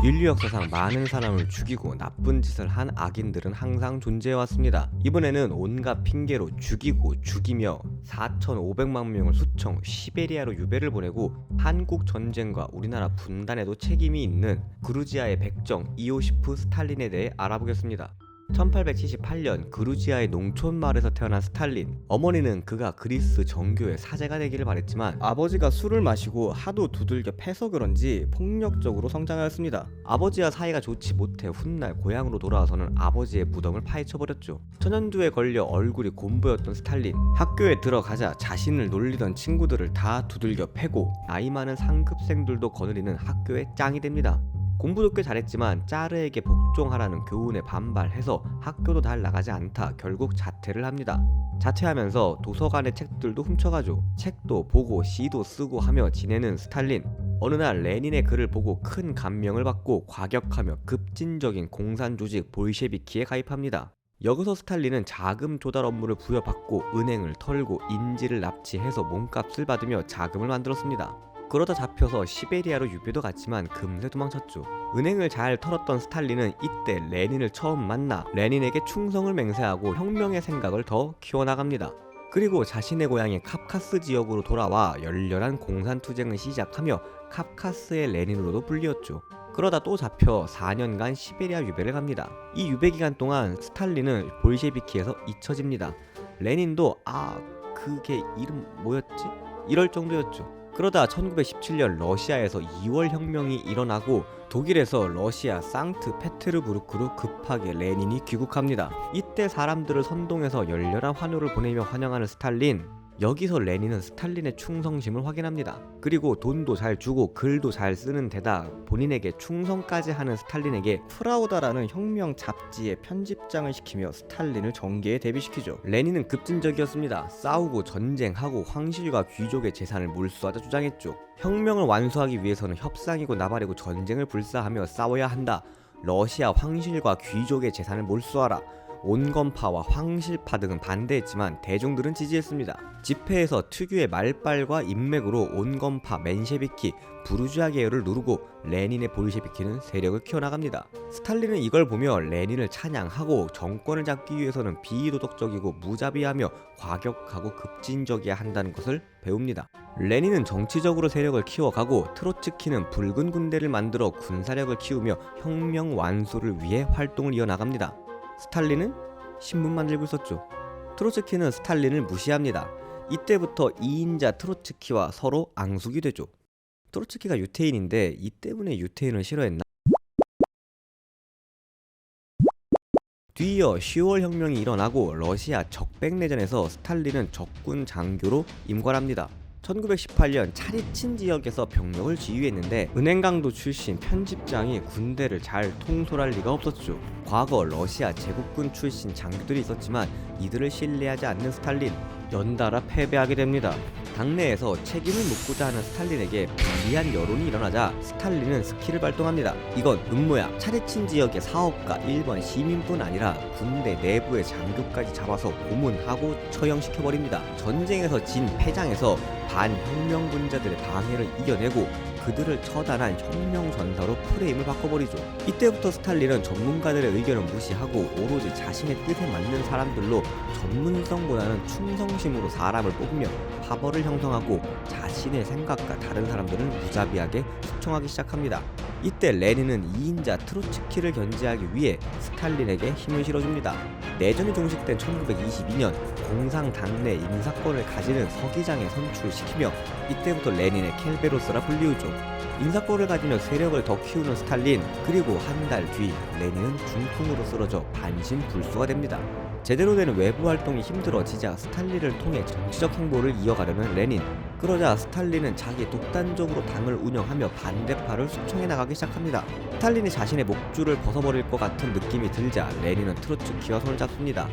인류 역사상 많은 사람을 죽이고 나쁜 짓을 한 악인들은 항상 존재해왔습니다. 이번에는 온갖 핑계로 죽이고 죽이며 4,500만 명을 수청 시베리아로 유배를 보내고 한국 전쟁과 우리나라 분단에도 책임이 있는 그루지아의 백정 이오시프 스탈린에 대해 알아보겠습니다. 1878년 그루지아의 농촌 마을에서 태어난 스탈린. 어머니는 그가 그리스 정교의 사제가 되기를 바랬지만 아버지가 술을 마시고 하도 두들겨 패서 그런지 폭력적으로 성장하였습니다. 아버지와 사이가 좋지 못해 훗날 고향으로 돌아와서는 아버지의 무덤을 파헤쳐버렸죠. 천연두에 걸려 얼굴이 곰보였던 스탈린. 학교에 들어가자 자신을 놀리던 친구들을 다 두들겨 패고 나이 많은 상급생들도 거느리는 학교의 짱이 됩니다. 공부도 꽤 잘했지만 짜르에게 복종하라는 교훈에 반발해서 학교도 잘 나가지 않다 결국 자퇴를 합니다. 자퇴하면서 도서관의 책들도 훔쳐가죠. 책도 보고 시도 쓰고 하며 지내는 스탈린. 어느 날 레닌의 글을 보고 큰 감명을 받고 과격하며 급진적인 공산 조직 볼셰비키에 가입합니다. 여기서 스탈린은 자금 조달 업무를 부여받고 은행을 털고 인지를 납치해서 몸값을 받으며 자금을 만들었습니다. 그러다 잡혀서 시베리아로 유배도 갔지만 금세 도망쳤죠. 은행을 잘 털었던 스탈린은 이때 레닌을 처음 만나 레닌에게 충성을 맹세하고 혁명의 생각을 더 키워나갑니다. 그리고 자신의 고향인 카프카스 지역으로 돌아와 열렬한 공산투쟁을 시작하며 카프카스의 레닌으로도 불리웠죠. 그러다 또 잡혀 4년간 시베리아 유배를 갑니다. 이 유배 기간 동안 스탈린은 볼셰비키에서 잊혀집니다. 레닌도 그게 이름 뭐였지? 이럴 정도였죠. 그러다 1917년 러시아에서 2월 혁명이 일어나고 독일에서 러시아 상트페테르부르크로 급하게 레닌이 귀국합니다. 이때 사람들을 선동해서 열렬한 환호를 보내며 환영하는 스탈린. 여기서 레닌은 스탈린의 충성심을 확인합니다. 그리고 돈도 잘 주고 글도 잘 쓰는 데다 본인에게 충성까지 하는 스탈린에게 프라우다라는 혁명 잡지의 편집장을 시키며 스탈린을 정계에 데뷔시키죠. 레닌은 급진적이었습니다. 싸우고 전쟁하고 황실과 귀족의 재산을 몰수하자 주장했죠. 혁명을 완수하기 위해서는 협상이고 나발이고 전쟁을 불사하며 싸워야 한다. 러시아 황실과 귀족의 재산을 몰수하라. 온건파와 황실파 등은 반대했지만 대중들은 지지했습니다. 집회에서 특유의 말빨과 인맥으로 온건파, 맨셰비키, 부르주아 계열을 누르고 레닌의 볼셰비키는 세력을 키워나갑니다. 스탈린은 이걸 보며 레닌을 찬양하고 정권을 잡기 위해서는 비도덕적이고 무자비하며 과격하고 급진적이어야 한다는 것을 배웁니다. 레닌은 정치적으로 세력을 키워가고 트로츠키는 붉은 군대를 만들어 군사력을 키우며 혁명 완수를 위해 활동을 이어나갑니다. 스탈린은 신문 만들고 있었죠. 트로츠키는 스탈린을 무시합니다. 이때부터 2인자 트로츠키와 서로 앙숙이 되죠. 트로츠키가 유태인인데 이 때문에 유태인을 싫어했나? 뒤이어 10월 혁명이 일어나고 러시아 적백내전에서 스탈린은 적군 장교로 임관합니다. 1918년 차리친 지역에서 병력을 지휘했는데 은행강도 출신 편집장이 군대를 잘 통솔할 리가 없었죠. 과거 러시아 제국군 출신 장교들이 있었지만 이들을 신뢰하지 않는 스탈린. 연달아 패배하게 됩니다. 당내에서 책임을 묻고자 하는 스탈린에게 불리한 여론이 일어나자 스탈린은 스킬을 발동합니다. 이건 음모야. 차리친 지역의 사업가 일반 시민뿐 아니라 군대 내부의 장교까지 잡아서 고문하고 처형시켜버립니다. 전쟁에서 진 패장에서 반혁명분자들의 방해를 이겨내고 그들을 처단한 혁명 전사로 프레임을 바꿔버리죠. 이때부터 스탈린은 전문가들의 의견을 무시하고 오로지 자신의 뜻에 맞는 사람들로 전문성보다는 충성심으로 사람을 뽑으며 파벌을 형성하고 자신의 생각과 다른 사람들을 무자비하게 숙청하기 시작합니다. 이때 레닌은 2인자 트로츠키를 견제하기 위해 스탈린에게 힘을 실어줍니다. 내전이 종식된 1922년 공상 당내 인사권을 가지는 서기장에 선출시키며 이때부터 레닌의 켈베로스라 불리우죠. 인사권을 가지며 세력을 더 키우는 스탈린. 그리고 한 달 뒤 레닌은 중풍으로 쓰러져 반신불수가 됩니다. 제대로 된 외부 활동이 힘들어지자 스탈린을 통해 정치적 행보를 이어가려는 레닌. 그러자 스탈린은 자기 독단적으로 당을 운영하며 반대파를 숙청해 나가기 시작합니다. 스탈린이 자신의 목줄을 벗어버릴 것 같은 느낌이 들자 레닌은 트로츠키와 손을 잡습니다.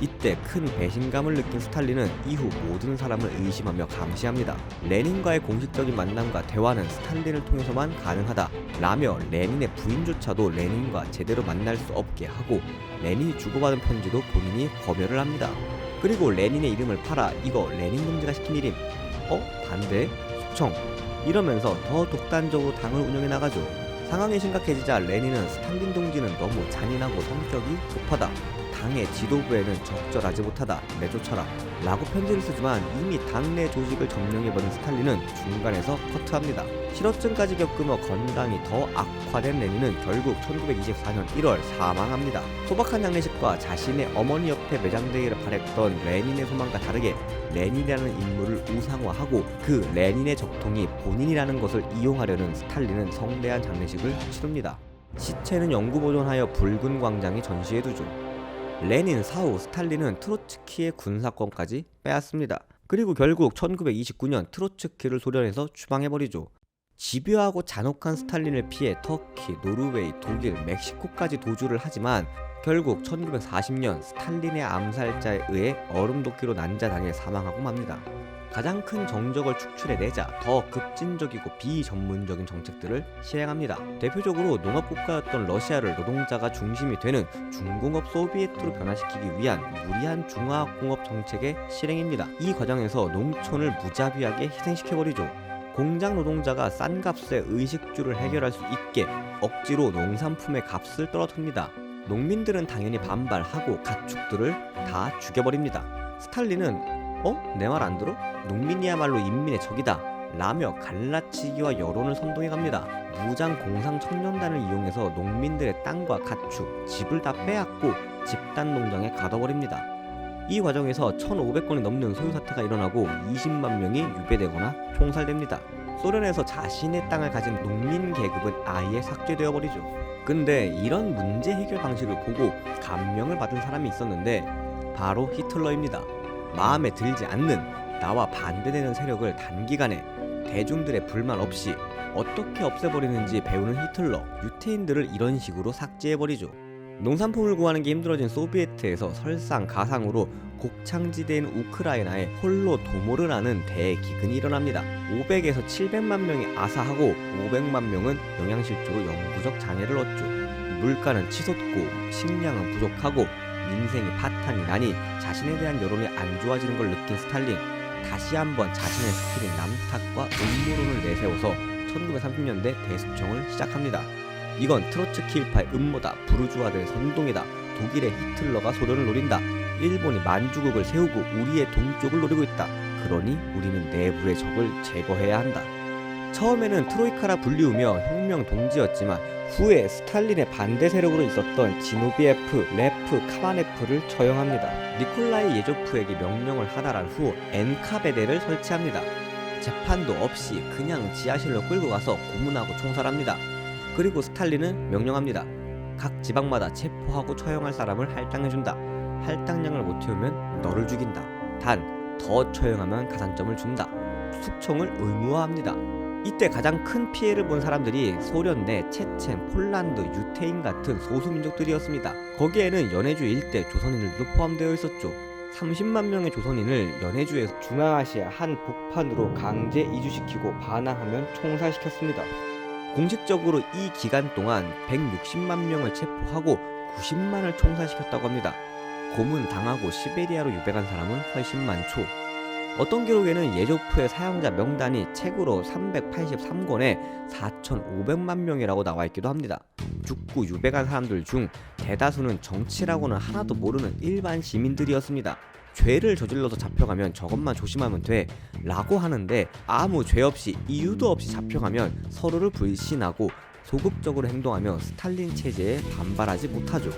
이때 큰 배신감을 느낀 스탈린은 이후 모든 사람을 의심하며 감시합니다. 레닌과의 공식적인 만남과 대화는 스탈린을 통해서만 가능하다 라며 레닌의 부인조차도 레닌과 제대로 만날 수 없게 하고 레닌이 주고받은 편지도 본인이 검열을 합니다. 그리고 레닌의 이름을 팔아 이거 레닌 동지가 시킨 일임. 반대? 숙청. 이러면서 더 독단적으로 당을 운영해 나가죠. 상황이 심각해지자 레닌은 스탈린 동지는 너무 잔인하고 성격이 급하다. 당의 지도부에는 적절하지 못하다. 내쫓아라. 라고 편지를 쓰지만 이미 당내 조직을 점령해버린 스탈린은 중간에서 커트합니다. 실업증까지 겪으며 건강이 더 악화된 레닌은 결국 1924년 1월 사망합니다. 소박한 장례식과 자신의 어머니 옆에 매장되기를 바랬던 레닌의 소망과 다르게 레닌이라는 인물을 우상화하고 그 레닌의 적통이 본인이라는 것을 이용하려는 스탈린은 성대한 장례식을 치릅니다. 시체는 영구 보존하여 붉은 광장에 전시해두죠. 레닌 사후 스탈린은 트로츠키의 군사권까지 빼앗습니다. 그리고 결국 1929년 트로츠키를 소련에서 추방해버리죠. 집요하고 잔혹한 스탈린을 피해 터키, 노르웨이, 독일, 멕시코까지 도주를 하지만 결국 1940년 스탈린의 암살자에 의해 얼음도끼로 난자당해 사망하고 맙니다. 가장 큰 정적을 축출해내자 더 급진적이고 비전문적인 정책들을 시행합니다. 대표적으로 농업국가였던 러시아를 노동자가 중심이 되는 중공업 소비에트로 변화시키기 위한 무리한 중화공업 정책의 실행입니다. 이 과정에서 농촌을 무자비하게 희생시켜버리죠. 공장 노동자가 싼 값에 의식주를 해결할 수 있게 억지로 농산품의 값을 떨어뜨립니다. 농민들은 당연히 반발하고 가축들을 다 죽여버립니다. 스탈린은 내 말 안 들어? 농민이야말로 인민의 적이다 라며 갈라치기와 여론을 선동해갑니다. 무장 공상 청년단을 이용해서 농민들의 땅과 가축, 집을 다 빼앗고 집단 농장에 가둬버립니다. 이 과정에서 1,500건이 넘는 소요사태가 일어나고 20만 명이 유배되거나 총살됩니다. 소련에서 자신의 땅을 가진 농민 계급은 아예 삭제되어 버리죠. 근데 이런 문제 해결 방식을 보고 감명을 받은 사람이 있었는데 바로 히틀러입니다. 마음에 들지 않는 나와 반대되는 세력을 단기간에 대중들의 불만 없이 어떻게 없애버리는지 배우는 히틀러, 유태인들을 이런 식으로 삭제해버리죠. 농산품을 구하는 게 힘들어진 소비에트에서 설상가상으로 곡창지대인 우크라이나에 홀로도모르라는 대기근이 일어납니다. 500에서 700만 명이 아사하고 500만 명은 영양실조로 영구적 장애를 얻죠. 물가는 치솟고 식량은 부족하고 민생이 파탄이 나니 자신에 대한 여론이 안 좋아지는 걸 느낀 스탈린 다시 한번 자신의 스킬인 남탓과 음모론을 내세워서 1930년대 대숙청을 시작합니다. 이건 트로츠키 일파의 음모다. 부르주아들의 선동이다. 독일의 히틀러가 소련을 노린다. 일본이 만주국을 세우고 우리의 동쪽을 노리고 있다. 그러니 우리는 내부의 적을 제거해야 한다. 처음에는 트로이카라 불리우며 혁명 동지였지만 후에 스탈린의 반대 세력으로 있었던 지노비에프, 레프, 카바네프를 처형합니다. 니콜라이 예조프에게 명령을 하달한 후 엔카베데를 설치합니다. 재판도 없이 그냥 지하실로 끌고 가서 고문하고 총살합니다. 그리고 스탈린은 명령합니다. 각 지방마다 체포하고 처형할 사람을 할당해준다. 할당량을 못 채우면 너를 죽인다. 단 더 처형하면 가산점을 준다. 숙청을 의무화합니다. 이때 가장 큰 피해를 본 사람들이 소련 내 체첸, 폴란드, 유태인 같은 소수민족들이었습니다. 거기에는 연해주 일대 조선인들도 포함되어 있었죠. 30만 명의 조선인을 연해주에서 중앙아시아 한 복판으로 강제 이주시키고 반항하면 총살시켰습니다. 공식적으로 이 기간 동안 160만 명을 체포하고 90만을 총살시켰다고 합니다. 고문 당하고 시베리아로 유배간 사람은 훨씬 많죠. 어떤 기록에는 예조프의 사형자 명단이 책으로 383권에 4,500만 명이라고 나와 있기도 합니다. 죽고 유배간 사람들 중 대다수는 정치라고는 하나도 모르는 일반 시민들이었습니다. 죄를 저질러서 잡혀가면 저것만 조심하면 돼 라고 하는데 아무 죄 없이 이유도 없이 잡혀가면 서로를 불신하고 소극적으로 행동하며 스탈린 체제에 반발하지 못하죠.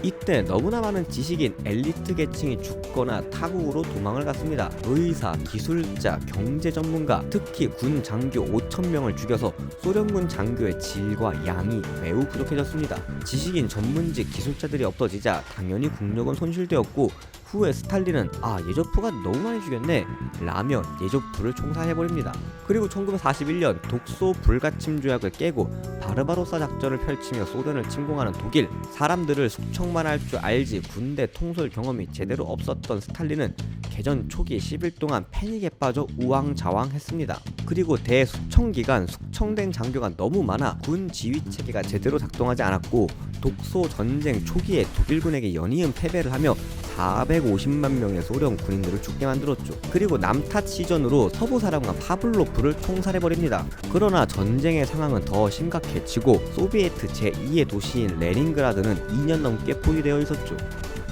이때 너무나 많은 지식인 엘리트 계층이 죽거나 타국으로 도망을 갔습니다. 의사, 기술자, 경제 전문가, 특히 군 장교 5,000명을 죽여서 소련군 장교의 질과 양이 매우 부족해졌습니다. 지식인, 전문직, 기술자들이 없어지자 당연히 국력은 손실되었고 후에 스탈린은 예조프가 너무 많이 죽였네 라며 예조프를 총살해버립니다. 그리고 1941년 독소 불가침 조약을 깨고 바르바로사 작전을 펼치며 소련을 침공하는 독일. 사람들을 숙청만 할 줄 알지 군대 통솔 경험이 제대로 없었던 스탈린은 개전 초기 10일 동안 패닉에 빠져 우왕좌왕했습니다. 그리고 대숙청 기간 숙청된 장교가 너무 많아 군 지휘 체계가 제대로 작동하지 않았고 독소 전쟁 초기에 독일군에게 연이은 패배를 하며 450만 명의 소련 군인들을 죽게 만들었죠. 그리고 남탓 시전으로 서부 사령관 파블로프를 총살해버립니다. 그러나 전쟁의 상황은 더 심각해지고 소비에트 제2의 도시인 레닌그라드는 2년 넘게 포위되어 있었죠.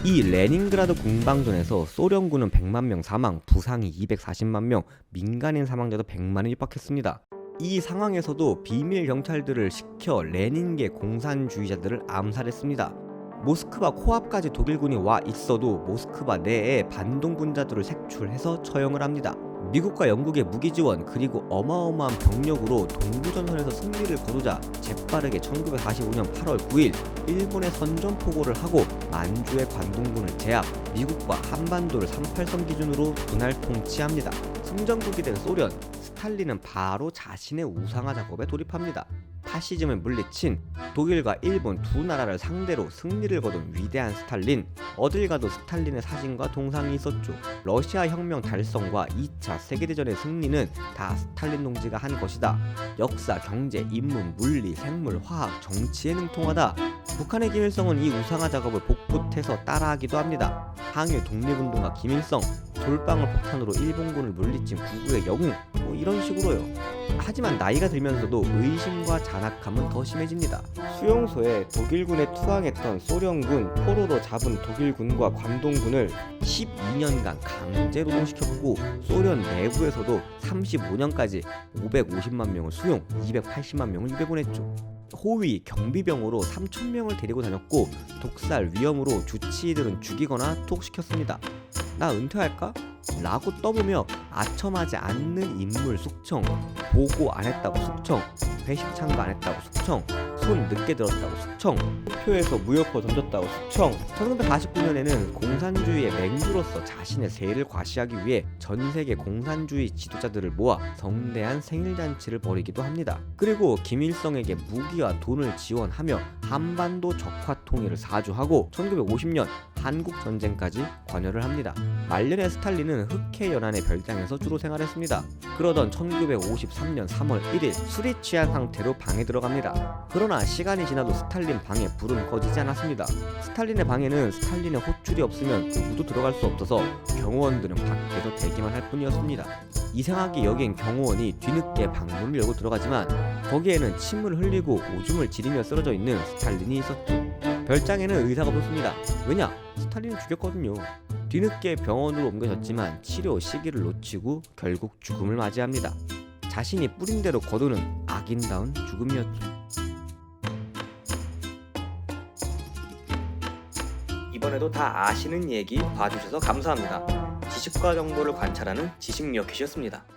이 레닌그라드 공방전에서 소련군은 100만 명 사망, 부상이 240만 명, 민간인 사망자도 100만이 육박했습니다. 이 상황에서도 비밀 경찰들을 시켜 레닌계 공산주의자들을 암살했습니다. 모스크바 코앞까지 독일군이 와 있어도 모스크바 내에 반동분자들을 색출해서 처형을 합니다. 미국과 영국의 무기 지원 그리고 어마어마한 병력으로 동부전선에서 승리를 거두자 재빠르게 1945년 8월 9일 일본에 선전포고를 하고 만주의 관동군을 제압, 미국과 한반도를 38선 기준으로 분할 통치합니다. 승전국이 된 소련, 스탈린은 바로 자신의 우상화 작업에 돌입합니다. 파시즘을 물리친 독일과 일본 두 나라를 상대로 승리를 거둔 위대한 스탈린, 어딜 가도 스탈린의 사진과 동상이 있었죠. 러시아 혁명 달성과 2차 세계대전의 승리는 다 스탈린 동지가 한 것이다. 역사, 경제, 인문, 물리, 생물, 화학, 정치에 능통하다. 북한의 김일성은 이 우상화 작업을 복붙해서 따라하기도 합니다. 항일 독립운동가 김일성, 돌방울 폭탄으로 일본군을 물리친 구구의 영웅, 이런 식으로요. 하지만 나이가 들면서도 의심과 잔악함은 더 심해집니다. 수용소에 독일군에 투항했던 소련군 포로로 잡은 독일군과 관동군을 12년간 강제 노동시켰고 소련 내부에서도 35년까지 550만 명을 수용, 280만 명을 유배보냈죠. 호위, 경비병으로 3,000명을 데리고 다녔고 독살 위험으로 주치의들은 죽이거나 투옥시켰습니다. 나 은퇴할까? 라고 떠보며 아첨하지 않는 인물 숙청, 보고 안 했다고 숙청, 회식 참가 안 했다고 숙청, 손 늦게 들었다고 숙청, 표에서 무효표 던졌다고 숙청. 1949년에는 공산주의의 맹주로서 자신의 세를 과시하기 위해 전 세계 공산주의 지도자들을 모아 성대한 생일잔치를 벌이기도 합니다. 그리고 김일성에게 무기와 돈을 지원하며 한반도 적화 통일을 사주하고 1950년 한국 전쟁까지 관여를 합니다. 말년의 스탈린은 흑해연안의 별장에서 주로 생활했습니다. 그러던 1953년 3월 1일 술이 취한 상태로 방에 들어갑니다. 그러나 시간이 지나도 스탈린 방에 불은 꺼지지 않았습니다. 스탈린의 방에는 스탈린의 호출이 없으면 누구도 들어갈 수 없어서 경호원들은 밖에서 대기만 할 뿐이었습니다. 이상하게 여긴 경호원이 뒤늦게 방문을 열고 들어가지만 거기에는 침을 흘리고 오줌을 지리며 쓰러져 있는 스탈린이 있었죠. 별장에는 의사가 없었습니다. 왜냐? 스탈린을 죽였거든요. 뒤늦게 병원으로 옮겨졌지만 치료 시기를 놓치고 결국 죽음을 맞이합니다. 자신이 뿌린 대로 거두는 악인다운 죽음이었죠. 이번에도 다 아시는 얘기 봐주셔서 감사합니다. 지식과 정보를 관찰하는 지식미어캣이었습니다.